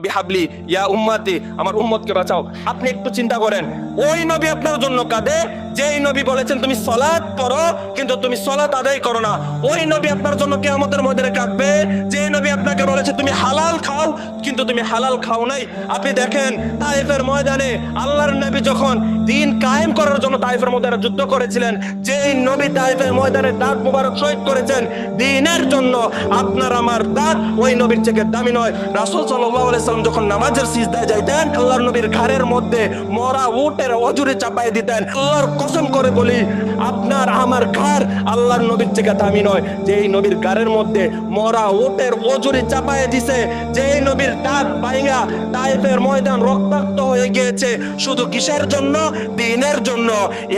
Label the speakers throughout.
Speaker 1: রব্বি হাবলি ইয়া উম্মতি, আমার উম্মতকে বাঁচাও। আপনি একটু চিন্তা করেন, ওই নবী আপনার জন্য কাঁদে যেই নবী বলেছেন তুমি সালাত পড়ো কিন্তু তুমি সালাত আদায় করো না। ওই নবী আপনার জন্য কিয়ামতের ময়দানে কাঁদবে যে নবী আপনাকে বলেছে তুমি হালাল খাও কিন্তু তুমি হালাল খাও নাই। আপনি দেখেন তায়েফের ময়দানে আল্লাহর নবী যখন দিন কায়েম করার জন্য তায়েফের ময়দানে যুদ্ধ করেছিলেন, যেই নবী তায়েফের ময়দানে দাঁত মোবারক শহীদ করেছেন দিনের জন্য, আপনার আমার দাঁত ওই নবীর থেকে দামি নয়। রাসূল সাল্লাল্লাহু আলাইহি সাল্লাম যখন নামাজের সিজদায় যাইতেন আল্লাহর নবীর ঘাড়ের মধ্যে মরা উটের অজুরে চাপায় দিতেন। আল্লাহর কসম করে বলি আপনার আমার ঘাড় আল্লাহর নবীর থেকে দামি নয়। যেই নবীর ঘাড়ের মধ্যে মরা উটের অজুরে চাপায় দিছে, যেই নবীর দাঁত ভাঙা তায়েফের ময়দান রক্তাক্ত হয়ে গিয়েছে, শুধু কিসের জন্য? দ্বীনের জন্য,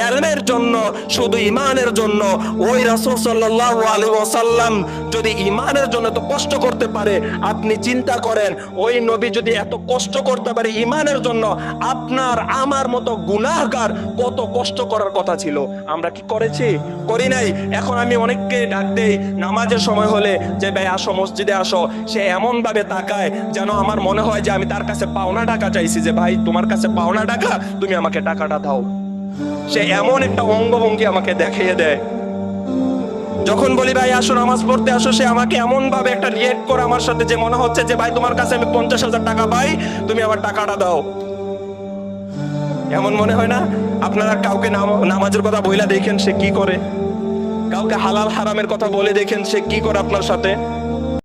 Speaker 1: ইলমের জন্য, শুধু ঈমানের জন্য। ওই রাসূল সাল্লাল্লাহু আলাইহি ওয়াসাল্লাম যদি ঈমানের জন্য তো কষ্ট করতে পারে, আপনি চিন্তা করেন ওই নবী যদি এত কষ্ট করতে পারে ঈমানের জন্য, আপনার আমার মতো গুনাহগার কত কষ্ট করার কথা ছিল। আমরা কি করেছি? করি নাই। এখন আমি অনেককে ডাক দেই নামাজের সময় হলে যে ভাই আসো মসজিদে আসো, সে এমন ভাবে তাকায় যেন আমার মনে হয় যে আমি তার কাছে পাওনা টাকা চাইছি, যে ভাই তোমার কাছে পাওনা টাকা, তুমি আমাকে টাকাটা দাও। সে এমন একটা অঙ্গভঙ্গি আমাকে দেখিয়ে দেয়। যখন বলি ভাই আসো নামাজ পড়তে আসো, সে আমাকে এমন ভাবে একটা রিয়েক্ট করে আমার সাথে যে মনে হচ্ছে যে ভাই তোমার কাছে আমি 50,000 টাকা পাই, তুমি আমার টাকাটা দাও। এমন মনে হয় না? আপনারা কাউকে নামাজের কথা বইলা দেখেন সে কি করে, কাউকে হালাল হারামের কথা বলে দেখেন সে কি করে আপনার সাথে।